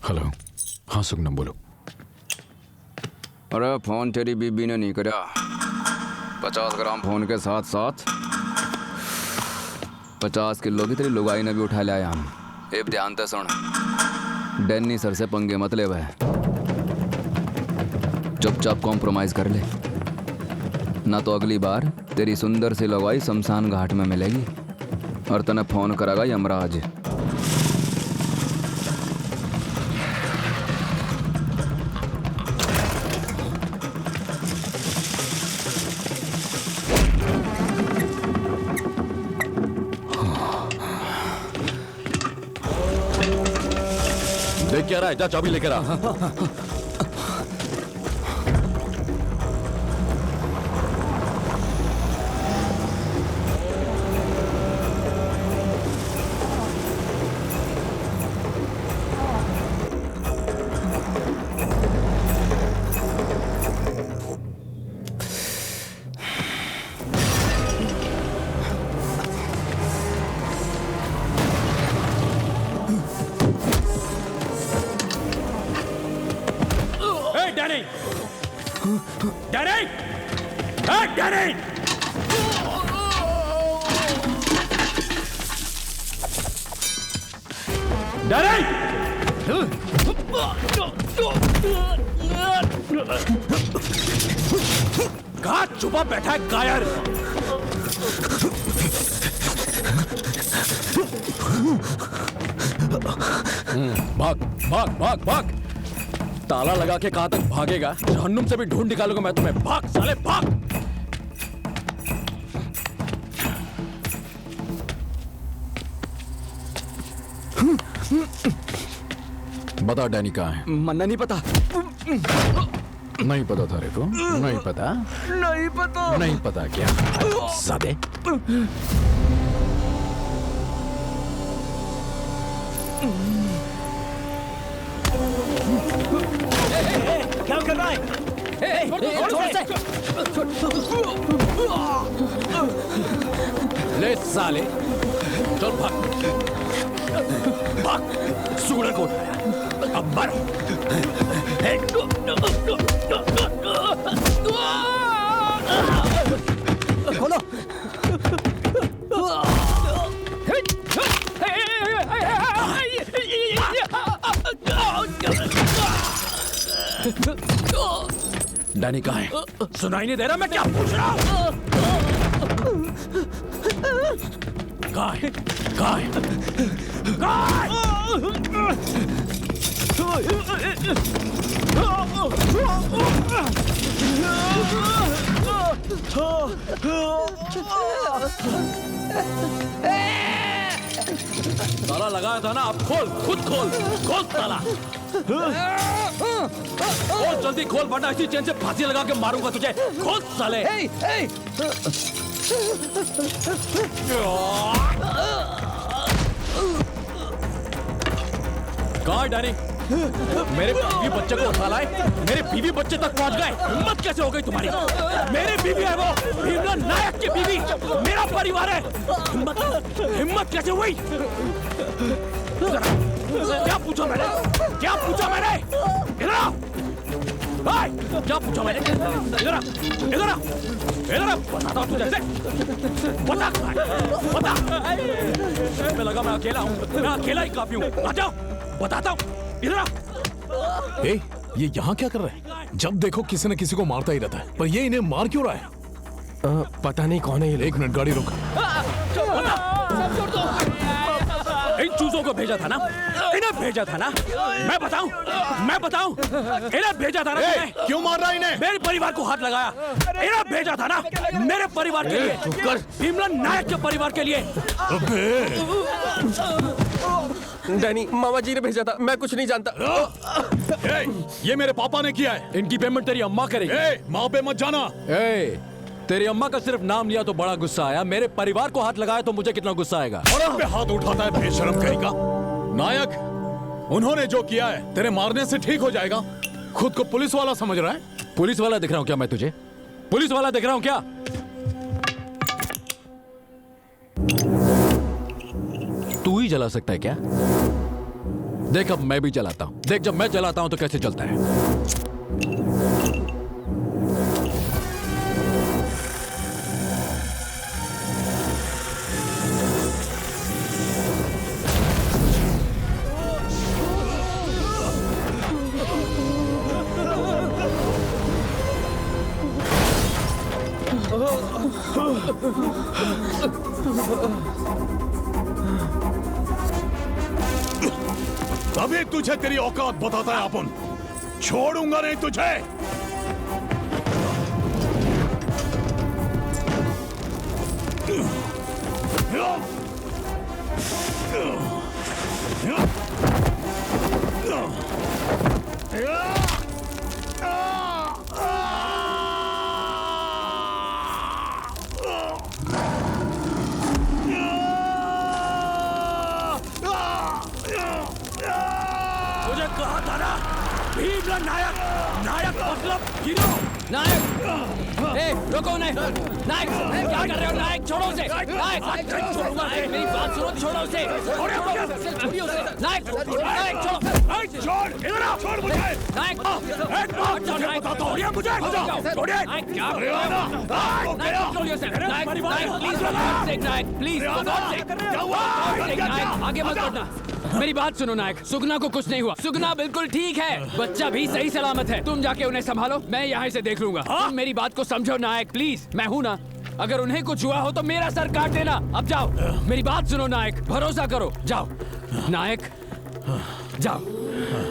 Hello. हाँ सुगनम बोलो। अरे फोन तेरी बीबी ने नहीं करा। 50 ग्राम फोन के साथ साथ 50 किलो की तेरी लुगाई ने भी उठा लिया हम। अब ध्यान से सुन, डैनी सर से पंगे मत ले वह, चुपचाप कॉम्प्रोमाइज कर ले, ना तो अगली बार तेरी सुंदर सी लुगाई शमशान घाट में मिलेगी और तने फोन करेगा यमराज। देख क्या रहा है, जा चाबी लेकर आ। Danny! Hey, Danny! Danny! कहाँ छुपा बैठा है कायर? भाग भाग भाग भाग। ताला लगा के कहां तक भागेगा? जहन्नुम से भी ढूंढ निकालूंगा मैं तुम्हें। भाग साले भाग। बता डैनी कहाँ है? मन्ना नहीं पता। नहीं पता था रे को? नहीं पता? नहीं पता। नहीं पता क्या? सादे। क्या कर रहा है? ले साले, चल भाग भाग। सुगड़ा को उठाया, अब मर। खोलो। डैनी कहाँ है? सुनाई नहीं दे रहा मैं क्या पूछ रहा हूँ? कहाँ है? कहाँ है? कहाँ है? ताला लगाया था ना, अब खोल, खुद खोल, खोल ताला। खोल जल्दी खोल, वरना इसी चेन से फांसी लगा के मारूंगा तुझे। खोल साले। कहाँ है डैनी? मेरे बीवी बच्चे को उठा लाए, मेरे बीवी बच्चे तक पहुंच गए। हिम्मत कैसे हो गई तुम्हारी? मेरी बीवी है वो, भीमला नायक की बीवी, मेरा परिवार है। हिम्मत कैसे हुई? क्या पूछा मैंने? क्या पूछा मैंने? इधर आओ। क्या पूछा मैंने? इधर आ, इधर आ, इधर आ। बताता हूँ तुझे। बता, बता। मैं लगा मैं अकेला हूँ, मैं अकेला ही काफी हूँ। आ जाओ, बताता हूँ। इधर आ। ये यहाँ क्या कर रहा है? जब देखो किसी न किसी को मारता ही रहता है, पर ये इन्हें मार क्यों रहा है? पता नहीं कौन है ये। एक मिनट, गाड़ी रोक। इन चूजों को भेजा था ना, इन्हें भेजा था ना। मैं बताऊं, इन्हें भेजा था ना। क्यों मार रहा है इन्हें? मेरे परिवार को हाथ लगाया, इन्हें भेजा था ना, मेरे परिवार के लिए, भीमला नायक के परिवार के लिए। डैनी, मामा जी ने भेजा था, मैं कुछ नहीं जानता। ये मेरे पापा ने किया है। इनकी पेमेंट तेरी अम्मा करेगी। माँ पे मत जाना। तेरी अम्मा का सिर्फ नाम लिया तो बड़ा गुस्सा आया, मेरे परिवार को हाथ लगाया तो मुझे कितना गुस्सा आएगा। औरत पे हाथ उठाता है बेशरम कहीं का। नायक, उन्होंने जो किया है तेरे मारने से ठीक हो जाएगा। खुद को पुलिस वाला समझ रहा है? पुलिस वाला दिख रहा हूँ क्या मैं तुझे? पुलिस वाला दिख रहा हूँ क्या? तू ही जला सकता है क्या? देख अब मैं भी चलाता हूँ। देख जब मैं चलाता हूँ तो कैसे चलता है। अभी तुझे तेरी औकात बताता है अपन। छोड़ूंगा नहीं तुझे। मुझे कहा था ना, भीम नायक, नायक मतलब हीरो। नायक, ए, रुको नायक, नायक, क्या कर रहे हो नायक? छोड़ो उसे, नायक, नायक, मेरी बात सुनो, छोड़ो उसे, छोड़िए उसे, नायक, नायक, छोड़ो, छोड़, इधर आ, छोड़ मुझे। नायक, एक बात छोड़िए मुझे, छोड़िए। नायक, क्या कर रहे हो? नायक, छोड़िए उसे, नायक, नायक, प्लीज, नायक, प्लीज, नायक, आगे मत बढ़ना। मेरी बात सुनो नायक, सुगना को कुछ नहीं हुआ, सुगना बिल्कुल ठीक है, बच्चा भी सही सलामत है। तुम जाके उन्हें संभालो, मैं यहाँ से देख लूंगा। तुम मेरी बात को समझो नायक, प्लीज, मैं हूँ ना। अगर उन्हें कुछ हुआ हो तो मेरा सर काट देना। अब जाओ, मेरी बात सुनो नायक, भरोसा करो, जाओ नायक, जाओ।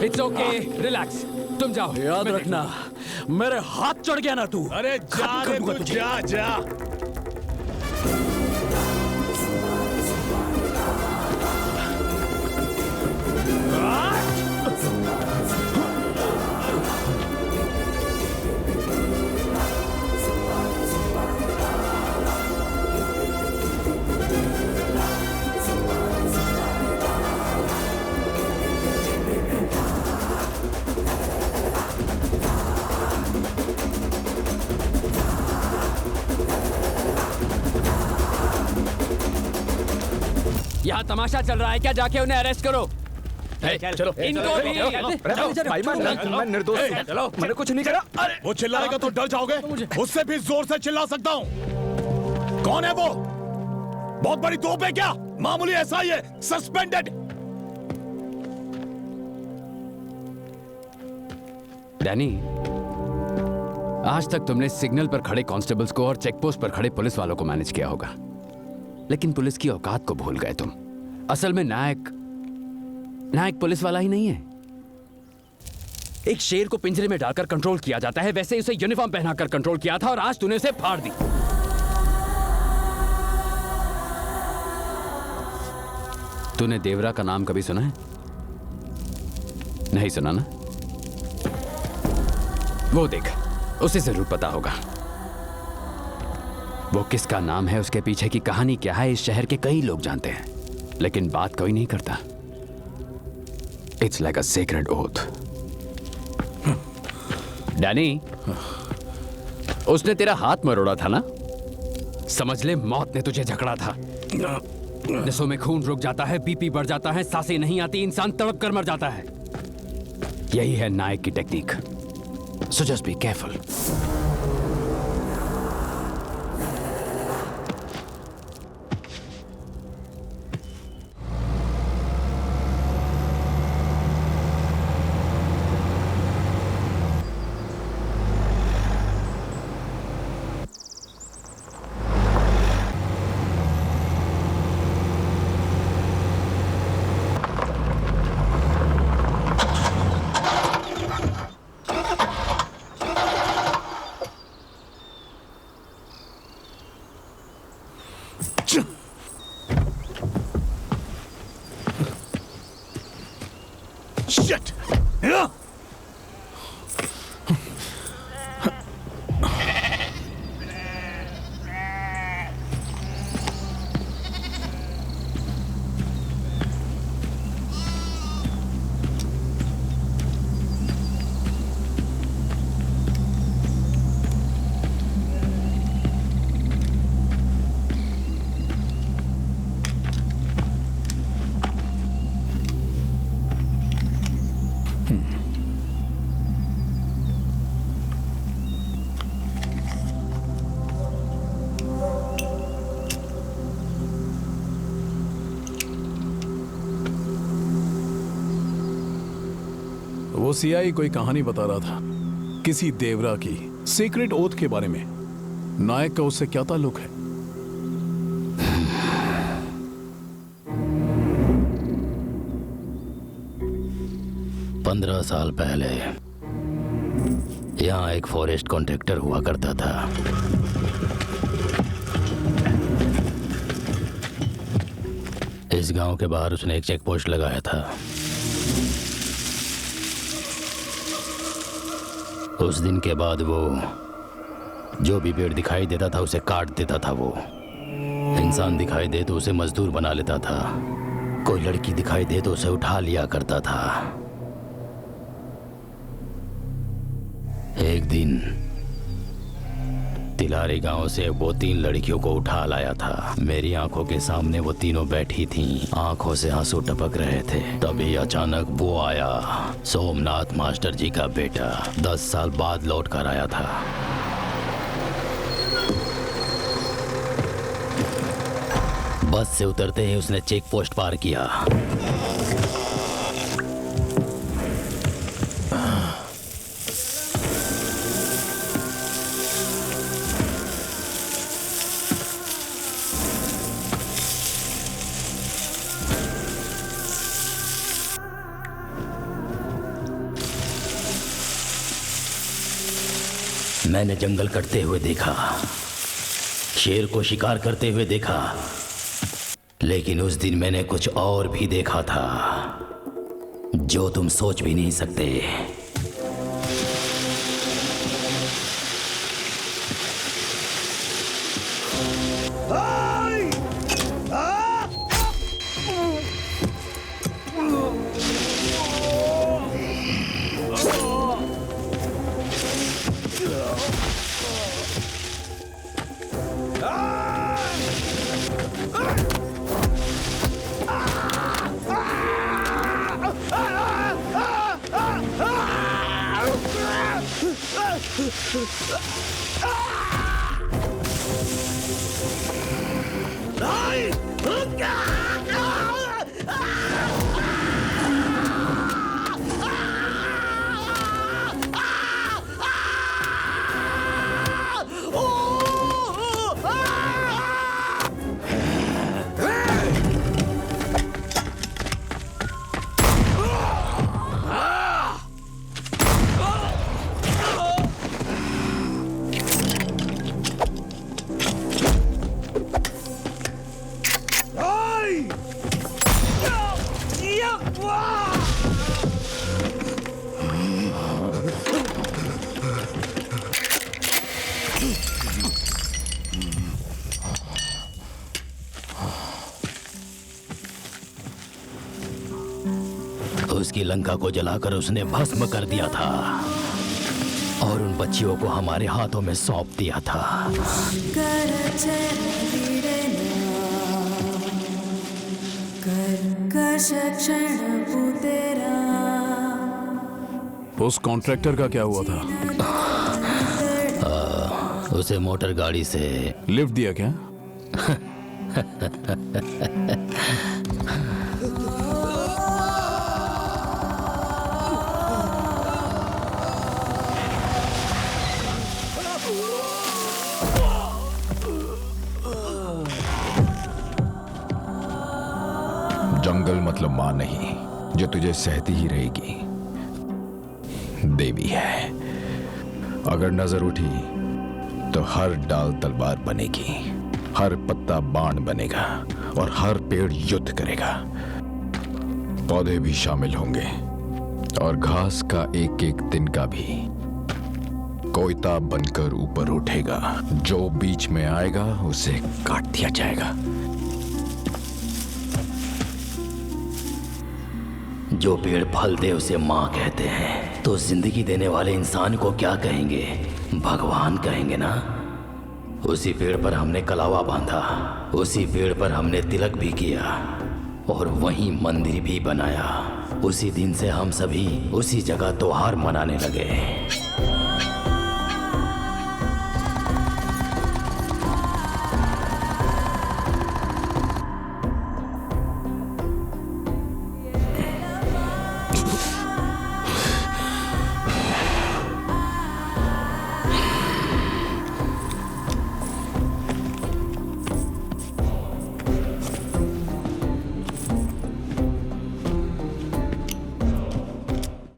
इट्स ओके, रिलैक्स, तुम जाओ। याद रखना, मेरे हाथ चढ़ गया ना तू। अरे जा रे तू, जा जा। यहाँ तमाशा चल रहा है क्या? जाके उन्हें अरेस्ट करो। चलो, इनको भी मैं निर्दोष हूं। चलो, मैंने कुछ नहीं करा। वो चिल्लाएगा तो डर जाओगे? उससे भी जोर से चिल्ला सकता हूँ। कौन है वो? बहुत बड़ी तोप है क्या? मामूली ऐसा ही है, सस्पेंडेड। डैनी, आज तक तुमने सिग्नल पर खड़े कांस्टेबल्स को और चेकपोस्ट पर खड़े पुलिस वालों को मैनेज किया होगा, लेकिन पुलिस की औकात को भूल गए तुम। असल में नायक पुलिस वाला ही नहीं है। एक शेर को पिंजरे में डालकर कंट्रोल किया जाता है, वैसे उसे यूनिफॉर्म पहनाकर कंट्रोल किया था और आज तूने उसे फाड़ दी। तूने देवरा का नाम कभी सुना है? नहीं सुना ना? वो देख, उसे जरूर पता होगा। वो किसका नाम है, उसके पीछे की कहानी क्या है, इस शहर के कई लोग जानते हैं, लेकिन बात कोई नहीं करता। It's like a sacred oath. Danny, उसने तेरा हाथ मरोड़ा था ना? समझ ले, मौत ने तुझे जकड़ा था। नसों में खून रुक जाता है, बीपी बढ़ जाता है, सांसें नहीं आती, इंसान तड़प कर मर जाता है। यही है नायक की technique. So just be careful. Shit! Yeah! वो सीआई कोई कहानी बता रहा था, किसी देवरा की सीक्रेट ओथ के बारे में। नायक का उससे क्या ताल्लुक है? पंद्रह साल पहले यहाँ एक फॉरेस्ट कॉन्ट्रैक्टर हुआ करता था। इस गांव के बाहर उसने एक चेक पोस्ट लगाया था। उस दिन के बाद वो जो भी पेड़ दिखाई देता था उसे काट देता था। वो इंसान दिखाई दे तो उसे मजदूर बना लेता था। कोई लड़की दिखाई दे तो उसे उठा लिया करता था। एक दिन तिलारी गांव से वो 3 लड़कियों को उठा लाया था। मेरी आंखों के सामने वो तीनों बैठी थीं, आंखों से आंसू टपक रहे थे। तभी अचानक वो आया, सोमनाथ मास्टर जी का बेटा। 10 साल बाद लौट कर आया था। बस से उतरते ही उसने चेक पोस्ट पार किया। मैंने जंगल कटते हुए देखा, शेर को शिकार करते हुए देखा, लेकिन उस दिन मैंने कुछ और भी देखा था जो तुम सोच भी नहीं सकते। उसकी लंका को जलाकर उसने भस्म कर दिया था और उन बच्चियों को हमारे हाथों में सौंप दिया था। उस कॉन्ट्रैक्टर का क्या हुआ था? उसे मोटर गाड़ी से लिफ्ट दिया क्या? जंगल मतलब मां नहीं जो तुझे सहती ही रहेगी, देवी है। अगर नजर उठी तो हर डाल तलवार बनेगी, हर पत्ता बाण बनेगा और हर पेड़ युद्ध करेगा। पौधे भी शामिल होंगे और घास का एक एक तिनका भी कोयता बनकर ऊपर उठेगा। जो बीच में आएगा उसे काट दिया जाएगा। जो पेड़ फल दे उसे माँ कहते हैं, तो जिंदगी देने वाले इंसान को क्या कहेंगे? भगवान कहेंगे ना। उसी पेड़ पर हमने कलावा बांधा, उसी पेड़ पर हमने तिलक भी किया और वहीं मंदिर भी बनाया। उसी दिन से हम सभी उसी जगह त्योहार मनाने लगे।